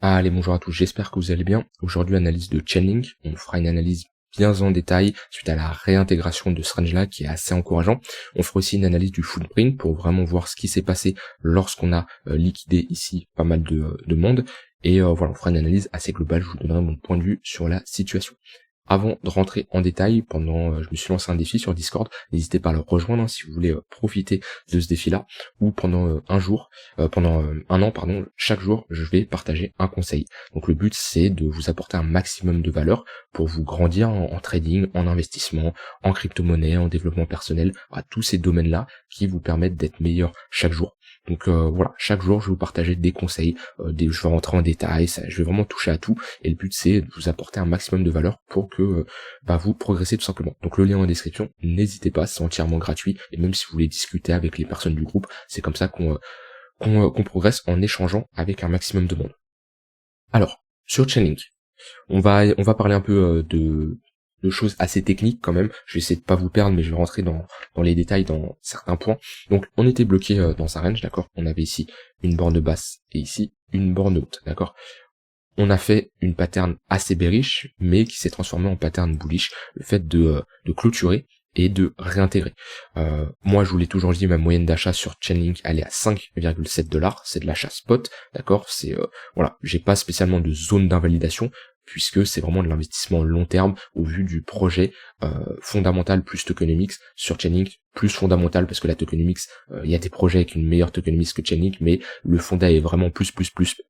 Allez, bonjour à tous, j'espère que vous allez bien. Aujourd'hui, analyse de Chainlink. On fera une analyse bien en détail suite à la réintégration de ce range-là qui est assez encourageant. On fera aussi une analyse du footprint pour vraiment voir ce qui s'est passé lorsqu'on a liquidé ici pas mal de monde. Et voilà, on fera une analyse assez globale, je vous donnerai mon point de vue sur la situation. Avant de rentrer en détail, je me suis lancé un défi sur Discord, n'hésitez pas à le rejoindre si vous voulez profiter de ce défi-là, où pendant un an, chaque jour, je vais partager un conseil. Donc le but, c'est de vous apporter un maximum de valeur pour vous grandir en trading, en investissement, en crypto-monnaie, en développement personnel, à tous ces domaines-là qui vous permettent d'être meilleur chaque jour. Donc voilà, chaque jour je vais vous partager des conseils, je vais rentrer en détail, je vais vraiment toucher à tout, et le but c'est de vous apporter un maximum de valeur pour que vous progressez tout simplement. Donc le lien en description, n'hésitez pas, c'est entièrement gratuit, et même si vous voulez discuter avec les personnes du groupe, c'est comme ça qu'on progresse en échangeant avec un maximum de monde. Alors, sur Chainlink, on va parler un peu de choses assez techniques quand même. Je vais essayer de pas vous perdre, mais je vais rentrer dans les détails dans certains points. Donc on était bloqué dans un range, d'accord. On avait ici une borne basse et ici une borne haute, d'accord. On a fait une pattern assez bearish, mais qui s'est transformée en pattern bullish. Le fait de clôturer et de réintégrer. Moi je vous l'ai toujours dit, ma moyenne d'achat sur Chainlink elle est à 5,7$, c'est de l'achat spot, d'accord, c'est voilà, j'ai pas spécialement de zone d'invalidation, puisque c'est vraiment de l'investissement long terme au vu du projet fondamental plus tokenomics sur Chainlink, plus fondamental parce que la tokenomics, il y a des projets avec une meilleure tokenomics que Chainlink, mais le fonda est vraiment plus,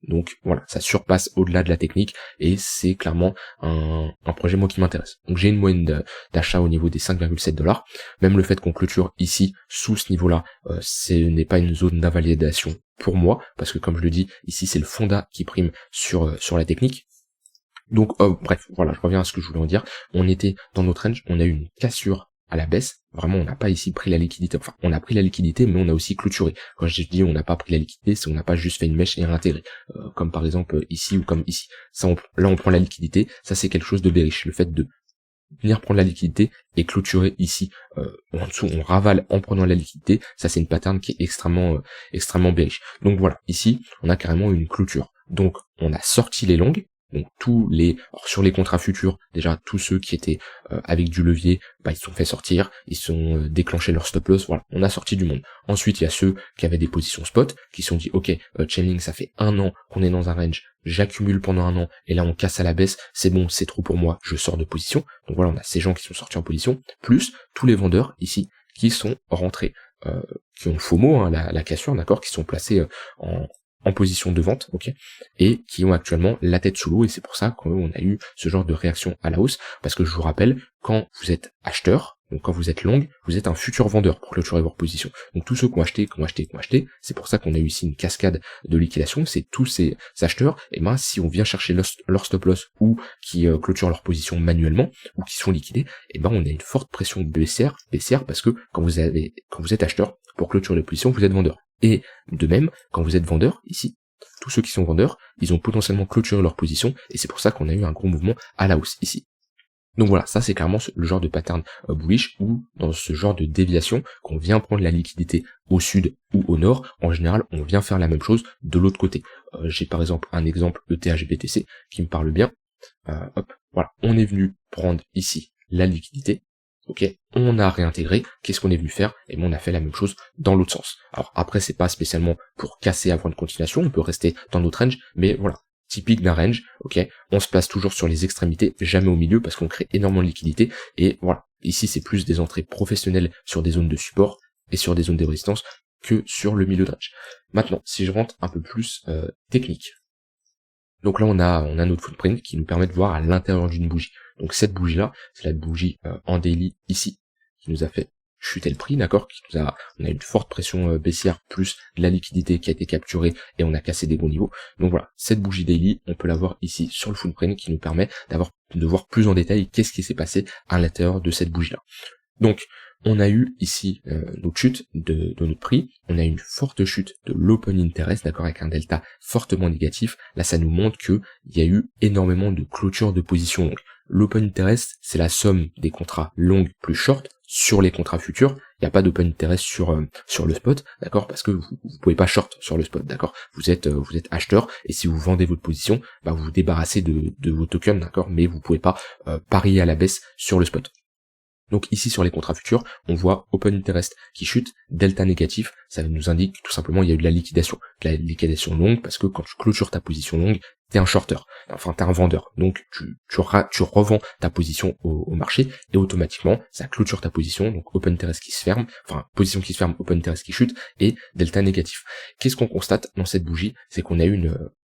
donc voilà, ça surpasse au-delà de la technique, et c'est clairement un projet moi qui m'intéresse. Donc j'ai une moyenne d'achat au niveau des 5,7$, même le fait qu'on clôture ici, sous ce niveau-là, ce n'est pas une zone d'invalidation pour moi, parce que comme je le dis, ici c'est le fonda qui prime sur la technique. Donc bref, voilà, je reviens à ce que je voulais en dire. On était dans notre range, on a eu une cassure à la baisse. Vraiment, on n'a pas ici pris la liquidité. Enfin, on a pris la liquidité, mais on a aussi clôturé. Quand je dis on n'a pas pris la liquidité, c'est on n'a pas juste fait une mèche et réintégré. Comme par exemple ici ou comme ici. Ça, là, on prend la liquidité. Ça, c'est quelque chose de bearish. Le fait de venir prendre la liquidité et clôturer ici en dessous, on ravale en prenant la liquidité. Ça, c'est une pattern qui est extrêmement bearish. Donc voilà, ici, on a carrément une clôture. Donc, on a sorti les longues. Donc sur les contrats futurs, déjà tous ceux qui étaient avec du levier, ils se sont fait sortir, ils sont déclenché leur stop loss, voilà, on a sorti du monde. Ensuite, il y a ceux qui avaient des positions spot, qui se sont dit, ok, Chainlink, ça fait un an qu'on est dans un range, j'accumule pendant un an, et là on casse à la baisse, c'est bon, c'est trop pour moi, je sors de position. Donc voilà, on a ces gens qui sont sortis en position, plus tous les vendeurs ici qui sont rentrés, qui ont FOMO, hein, la cassure, d'accord, qui sont placés en position de vente, ok, et qui ont actuellement la tête sous l'eau, et c'est pour ça qu'on a eu ce genre de réaction à la hausse, parce que je vous rappelle, quand vous êtes acheteur, donc quand vous êtes long, vous êtes un futur vendeur pour clôturer votre position. Donc tous ceux qui ont acheté, c'est pour ça qu'on a eu ici une cascade de liquidation, c'est tous ces acheteurs, et si on vient chercher leur stop loss, ou qui clôturent leur position manuellement, ou qui sont liquidés, on a une forte pression baissière, parce que quand vous êtes acheteur, pour clôturer les positions, vous êtes vendeur. Et de même, quand vous êtes vendeur, ici, tous ceux qui sont vendeurs, ils ont potentiellement clôturé leur position, et c'est pour ça qu'on a eu un gros mouvement à la hausse ici. Donc voilà, ça c'est clairement le genre de pattern bullish, où dans ce genre de déviation, qu'on vient prendre la liquidité au sud ou au nord, en général on vient faire la même chose de l'autre côté. J'ai par exemple un exemple ETH-BTC qui me parle bien. Voilà, on est venu prendre ici la liquidité, ok, on a réintégré, qu'est-ce qu'on est venu faire? Et on a fait la même chose dans l'autre sens. Alors après, c'est pas spécialement pour casser avant une continuation, on peut rester dans notre range, mais voilà, typique d'un range, ok, on se place toujours sur les extrémités, jamais au milieu, parce qu'on crée énormément de liquidité, et voilà, ici c'est plus des entrées professionnelles sur des zones de support, et sur des zones de résistance, que sur le milieu de range. Maintenant, si je rentre un peu plus technique, donc là on a notre footprint qui nous permet de voir à l'intérieur d'une bougie. Donc cette bougie là, c'est la bougie en daily ici, qui nous a fait chuter le prix, d'accord, on a une forte pression baissière, plus de la liquidité qui a été capturée, et on a cassé des bons niveaux. Donc voilà, cette bougie daily, on peut la voir ici sur le footprint, qui nous permet de voir plus en détail qu'est-ce qui s'est passé à l'intérieur de cette bougie là. Donc On a eu ici notre chute de notre prix, on a une forte chute de l'open interest, d'accord, avec un delta fortement négatif. Là, ça nous montre que il y a eu énormément de clôture de positions longues. L'open interest, c'est la somme des contrats longs plus short sur les contrats futurs. Il n'y a pas d'open interest sur le spot, d'accord, parce que vous pouvez pas short sur le spot, d'accord. Vous êtes acheteur, et si vous vendez votre position, bah vous vous débarrassez de vos tokens, d'accord, mais vous pouvez pas parier à la baisse sur le spot. Donc ici sur les contrats futurs, on voit open interest qui chute, delta négatif, ça nous indique tout simplement il y a eu de la liquidation longue, parce que quand tu clôtures ta position longue, t'es un shorter, enfin t'es un vendeur, donc tu revends ta position au marché, et automatiquement ça clôture ta position, donc open interest qui se ferme, enfin position qui se ferme, open interest qui chute, et delta négatif. Qu'est-ce qu'on constate dans cette bougie? C'est qu'on a eu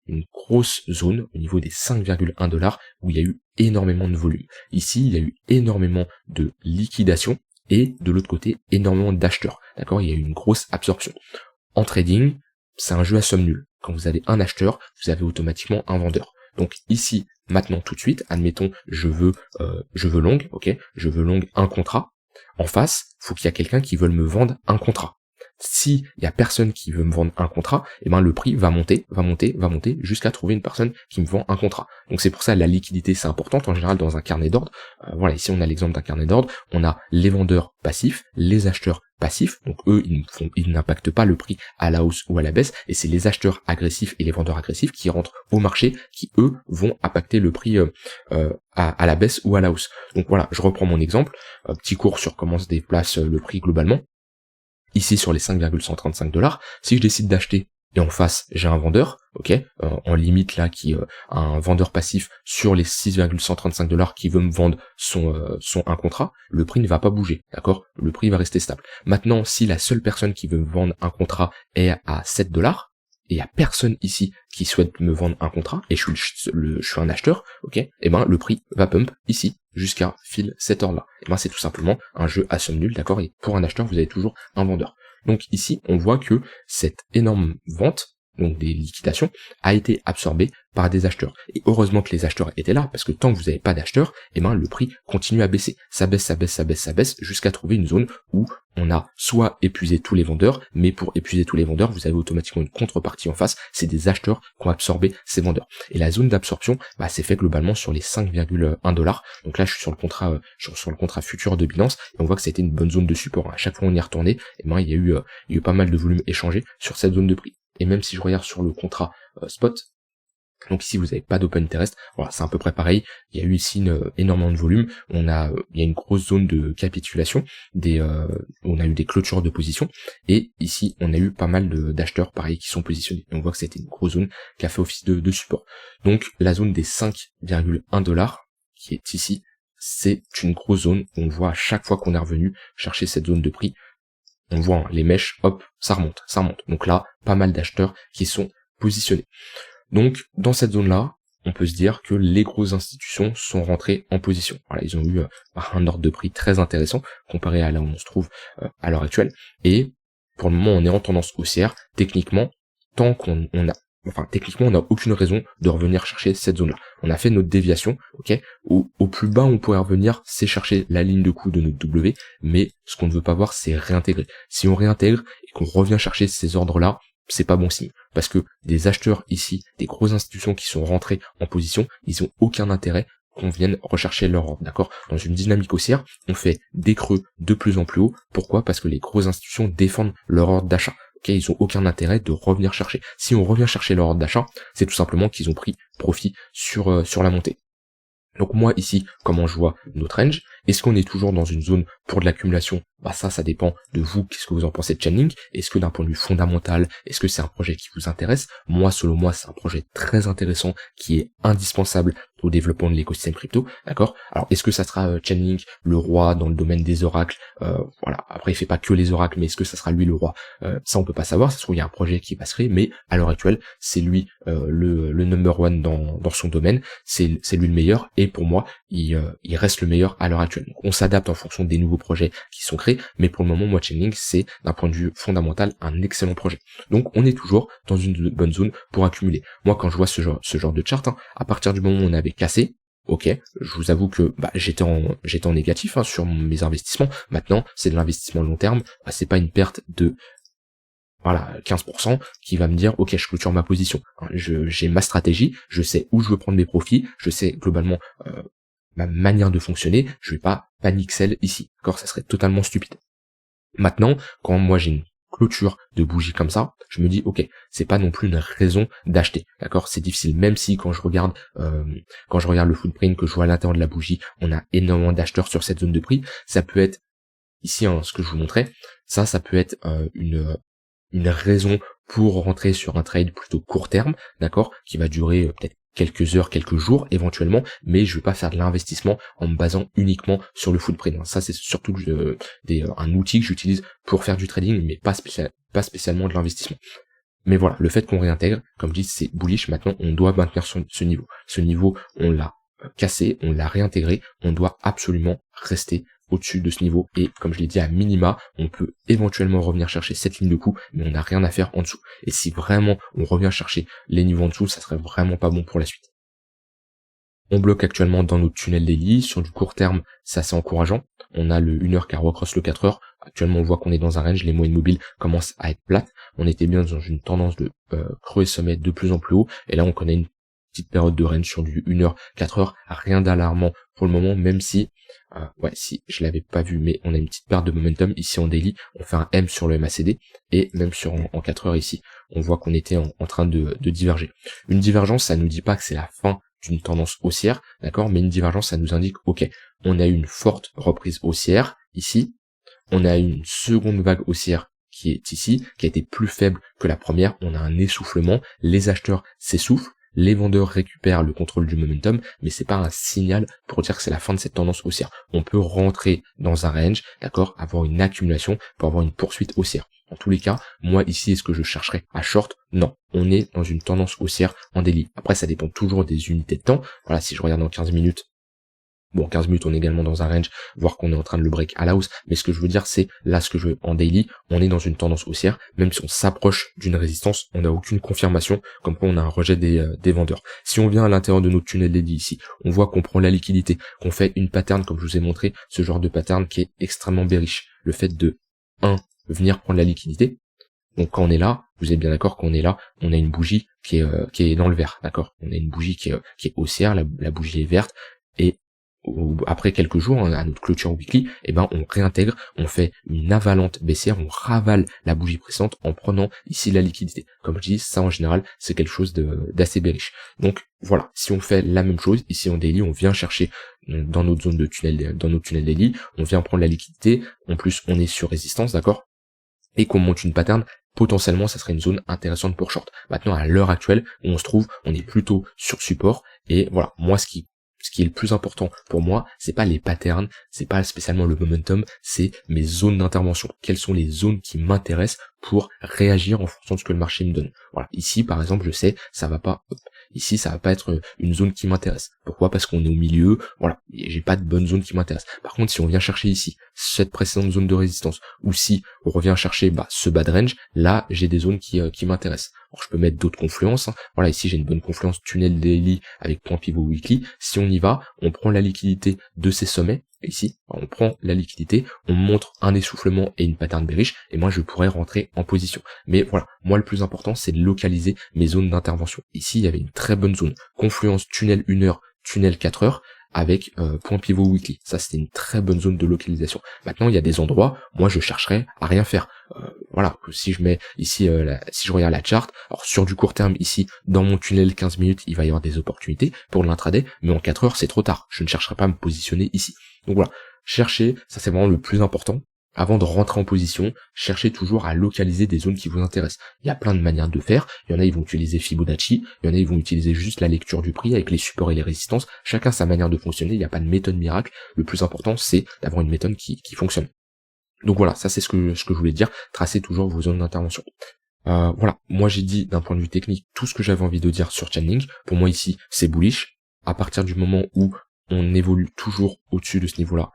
une grosse zone au niveau des 5,1$ où il y a eu énormément de volume. Ici, il y a eu énormément de liquidation et de l'autre côté, énormément d'acheteurs. D'accord, il y a eu une grosse absorption. En trading, c'est un jeu à somme nulle. Quand vous avez un acheteur, vous avez automatiquement un vendeur. Donc ici, maintenant, tout de suite, admettons, je veux long, ok, je veux long un contrat. En face, faut qu'il y a quelqu'un qui veuille me vendre un contrat. Si il y a personne qui veut me vendre un contrat, et ben le prix va monter jusqu'à trouver une personne qui me vend un contrat. Donc c'est pour ça la liquidité c'est importante en général dans un carnet d'ordre. Voilà, ici on a l'exemple d'un carnet d'ordre, on a les vendeurs passifs, les acheteurs passifs, donc eux ils n'impactent pas le prix à la hausse ou à la baisse, et c'est les acheteurs agressifs et les vendeurs agressifs qui rentrent au marché, qui eux vont impacter le prix à la baisse ou à la hausse. Donc voilà, je reprends mon exemple, petit cours sur comment se déplace le prix globalement. Ici sur les 5,135$, si je décide d'acheter et en face j'ai un vendeur, ok, en limite là qui un vendeur passif sur les 6,135$ qui veut me vendre son un contrat, le prix ne va pas bouger, d'accord, le prix va rester stable. Maintenant, si la seule personne qui veut me vendre un contrat est à 7$, et il y a personne ici qui souhaite me vendre un contrat, et je suis un acheteur, ok, et ben le prix va pump ici jusqu'à fil cet ordre là. Et ben c'est tout simplement un jeu à somme nulle, d'accord, et pour un acheteur vous avez toujours un vendeur. Donc ici on voit que cette énorme vente, donc des liquidations, a été absorbée par des acheteurs. Et heureusement que les acheteurs étaient là, parce que tant que vous n'avez pas d'acheteurs, et ben le prix continue à baisser. Ça baisse, jusqu'à trouver une zone où on a soit épuisé tous les vendeurs, mais pour épuiser tous les vendeurs, vous avez automatiquement une contrepartie en face, c'est des acheteurs qui ont absorbé ces vendeurs. Et la zone d'absorption, bah, c'est fait globalement sur les 5,1$. Donc là, je suis sur le contrat futur de Binance, et on voit que c'était une bonne zone de support. À chaque fois on y est retourné, et ben il y a eu pas mal de volume échangé sur cette zone de prix. Et même si je regarde sur le contrat spot, donc ici vous n'avez pas d'open interest, voilà, c'est à peu près pareil. Il y a eu ici énormément de volume, il y a une grosse zone de capitulation, on a eu des clôtures de position, et ici on a eu pas mal d'acheteurs pareil qui sont positionnés. Et on voit que c'était une grosse zone qui a fait office de support. Donc la zone des 5,1$ qui est ici, c'est une grosse zone où on voit à chaque fois qu'on est revenu chercher cette zone de prix, on voit les mèches, hop, ça remonte. Donc là, pas mal d'acheteurs qui sont positionnés. Donc dans cette zone-là, on peut se dire que les grosses institutions sont rentrées en position. Voilà, ils ont eu un ordre de prix très intéressant comparé à là où on se trouve à l'heure actuelle. Et pour le moment, on est en tendance haussière. Techniquement, techniquement, on n'a aucune raison de revenir chercher cette zone-là. On a fait notre déviation, ok. Au plus bas, on pourrait revenir, c'est chercher la ligne de coup de notre W, mais ce qu'on ne veut pas voir, c'est réintégrer. Si on réintègre et qu'on revient chercher ces ordres-là, c'est pas bon signe. Parce que des acheteurs ici, des grosses institutions qui sont rentrées en position, ils ont aucun intérêt qu'on vienne rechercher leur ordre, d'accord. Dans une dynamique haussière, on fait des creux de plus en plus haut. Pourquoi? Parce que les grosses institutions défendent leur ordre d'achat. Okay, ils ont aucun intérêt de revenir chercher. Si on revient chercher leur ordre d'achat, c'est tout simplement qu'ils ont pris profit sur la montée. Donc moi ici, comment je vois notre range? Est-ce qu'on est toujours dans une zone pour de l'accumulation? Bah ça dépend de vous, qu'est-ce que vous en pensez de Chainlink. Est-ce que d'un point de vue fondamental, est-ce que c'est un projet qui vous intéresse? Moi, selon moi, c'est un projet très intéressant qui est indispensable au développement de l'écosystème crypto, d'accord? Alors est-ce que ça sera Chainlink, le roi dans le domaine des oracles? Voilà, après il fait pas que les oracles, mais est-ce que ça sera lui le roi? Ça on peut pas savoir, ça se trouve il y a un projet qui va se créer, mais à l'heure actuelle, c'est lui le number one dans son domaine, c'est lui le meilleur, et pour moi, il reste le meilleur à l'heure actuelle. Donc, on s'adapte en fonction des nouveaux projets qui sont créés, mais pour le moment, moi, Chainlink, c'est d'un point de vue fondamental un excellent projet. Donc, on est toujours dans une bonne zone pour accumuler. Moi, quand je vois ce genre de chart, à partir du moment où on avait cassé, ok, je vous avoue que j'étais en négatif sur mes investissements. Maintenant, c'est de l'investissement long terme, c'est pas une perte de 15% qui va me dire ok, je clôture ma position. J'ai ma stratégie, je sais où je veux prendre mes profits, je sais globalement ma manière de fonctionner, je vais pas panic sell ici, d'accord, ça serait totalement stupide. Maintenant, quand moi j'ai une clôture de bougie comme ça, je me dis ok, c'est pas non plus une raison d'acheter, d'accord, c'est difficile, même si quand je regarde le footprint, que je vois à l'intérieur de la bougie, on a énormément d'acheteurs sur cette zone de prix, ça peut être ici ce que je vous montrais, ça peut être une raison pour rentrer sur un trade plutôt court terme, d'accord, qui va durer peut-être quelques heures, quelques jours éventuellement, mais je vais pas faire de l'investissement en me basant uniquement sur le footprint. Ça c'est surtout un outil que j'utilise pour faire du trading, mais pas spécialement de l'investissement. Mais voilà, le fait qu'on réintègre, comme je dis, c'est bullish. Maintenant, on doit maintenir ce niveau. Ce niveau, on l'a cassé, on l'a réintégré, on doit absolument rester au-dessus de ce niveau, et comme je l'ai dit, à minima, on peut éventuellement revenir chercher cette ligne de coup, mais on n'a rien à faire en dessous. Et si vraiment on revient chercher les niveaux en dessous, ça serait vraiment pas bon pour la suite. On bloque actuellement dans notre tunnel daily, sur du court terme, c'est assez encourageant. On a le 1h qui recrosse le 4h, actuellement on voit qu'on est dans un range, les moyennes mobiles commencent à être plates, on était bien dans une tendance de creux et sommet de plus en plus haut, et là on connaît une petite période de range sur du 1h, 4h, rien d'alarmant pour le moment, même si, si je l'avais pas vu, mais on a une petite perte de momentum ici en daily, on fait un M sur le MACD, et même en 4 heures ici, on voit qu'on était en train de diverger. Une divergence, ça nous dit pas que c'est la fin d'une tendance haussière, d'accord, mais une divergence, ça nous indique, ok, on a eu une forte reprise haussière, ici, on a eu une seconde vague haussière qui est ici, qui a été plus faible que la première, on a un essoufflement, les acheteurs s'essoufflent, les vendeurs récupèrent le contrôle du momentum, mais c'est pas un signal pour dire que c'est la fin de cette tendance haussière. On peut rentrer dans un range, d'accord, avoir une accumulation pour avoir une poursuite haussière. En tous les cas, moi ici, est-ce que je chercherai à short? Non, on est dans une tendance haussière en daily. Après, ça dépend toujours des unités de temps. Voilà, si je regarde en 15 minutes, 15 minutes, on est également dans un range, voire qu'on est en train de le break à la hausse. Mais ce que je veux dire, c'est là, ce que je veux en daily, on est dans une tendance haussière. Même si on s'approche d'une résistance, on n'a aucune confirmation, comme quoi on a un rejet des vendeurs. Si on vient à l'intérieur de notre tunnel daily ici, on voit qu'on prend la liquidité, qu'on fait une pattern, comme je vous ai montré, ce genre de pattern qui est extrêmement bearish. Le fait de, venir prendre la liquidité. Donc quand on est là, vous êtes bien d'accord qu'on est là, on a une bougie qui est dans le vert, d'accord. On a une bougie qui est haussière, la bougie est verte, et après quelques jours, à notre clôture weekly, on réintègre, on fait une avalante baissière, on ravale la bougie précédente en prenant ici la liquidité. Comme je dis, ça en général, c'est quelque chose d'assez bearish. Donc voilà, si on fait la même chose, ici en daily, on vient chercher dans notre zone de tunnel, dans notre tunnel daily, on vient prendre la liquidité, en plus on est sur résistance, d'accord, et qu'on monte une pattern, potentiellement ça serait une zone intéressante pour short. Maintenant, à l'heure actuelle où on se trouve, on est plutôt sur support, et voilà, moi ce qui est le plus important pour moi, c'est pas les patterns, c'est pas spécialement le momentum, c'est mes zones d'intervention. Quelles sont les zones qui m'intéressent pour réagir en fonction de ce que le marché me donne. Voilà. Ici, par exemple, je sais, ça va pas être une zone qui m'intéresse. Pourquoi? Parce qu'on est au milieu, voilà. Et j'ai pas de bonne zone qui m'intéresse. Par contre, si on vient chercher ici, cette précédente zone de résistance, ou si on revient chercher, ce bas de range, là, j'ai des zones qui m'intéressent. Alors, je peux mettre d'autres confluences, Voilà, ici, j'ai une bonne confluence tunnel daily avec point pivot weekly. Si on y va, on prend la liquidité de ces sommets. Ici, on prend la liquidité, on montre un essoufflement et une pattern bearish, et moi je pourrais rentrer en position. Mais voilà, moi le plus important c'est de localiser mes zones d'intervention. Ici, il y avait une très bonne zone. Confluence tunnel 1 heure, tunnel 4 heures, avec point pivot weekly. Ça, c'était une très bonne zone de localisation. Maintenant, il y a des endroits, moi je chercherais à rien faire. Voilà, si je mets ici, si je regarde la chart, alors sur du court terme ici, dans mon tunnel 15 minutes, il va y avoir des opportunités pour l'intraday, mais en 4 heures, c'est trop tard. Je ne chercherai pas à me positionner ici. Donc voilà, cherchez, ça c'est vraiment le plus important. Avant de rentrer en position, cherchez toujours à localiser des zones qui vous intéressent. Il y a plein de manières de faire. Il y en a, ils vont utiliser Fibonacci. Il y en a, ils vont utiliser juste la lecture du prix avec les supports et les résistances. Chacun sa manière de fonctionner. Il n'y a pas de méthode miracle. Le plus important, c'est d'avoir une méthode qui fonctionne. Donc voilà, ça c'est ce que je voulais dire. Tracez toujours vos zones d'intervention. Voilà, moi j'ai dit d'un point de vue technique tout ce que j'avais envie de dire sur Chainlink. Pour moi ici, c'est bullish. À partir du moment où on évolue toujours au-dessus de ce niveau-là,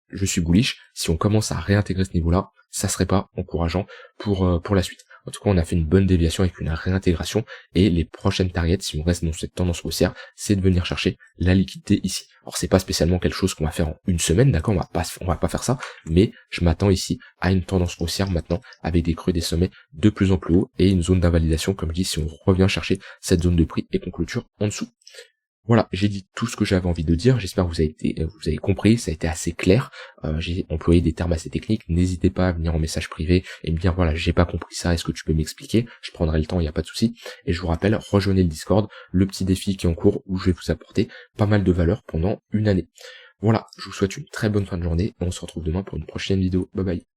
je suis bullish. Si on commence à réintégrer ce niveau-là, ça serait pas encourageant pour la suite. En tout cas, on a fait une bonne déviation avec une réintégration, et les prochaines targets, si on reste dans cette tendance haussière, c'est de venir chercher la liquidité ici. Alors c'est pas spécialement quelque chose qu'on va faire en une semaine, d'accord, on va pas faire ça, mais je m'attends ici à une tendance haussière maintenant, avec des creux des sommets de plus en plus haut, et une zone d'invalidation, comme je dis, si on revient chercher cette zone de prix et qu'on clôture en dessous. Voilà, j'ai dit tout ce que j'avais envie de dire, j'espère que vous avez compris, ça a été assez clair, j'ai employé des termes assez techniques, n'hésitez pas à venir en message privé et me dire voilà, j'ai pas compris ça, est-ce que tu peux m'expliquer, je prendrai le temps, il n'y a pas de souci, et je vous rappelle, rejoignez le Discord, le petit défi qui est en cours où je vais vous apporter pas mal de valeur pendant une année. Voilà, je vous souhaite une très bonne fin de journée, et on se retrouve demain pour une prochaine vidéo, bye bye.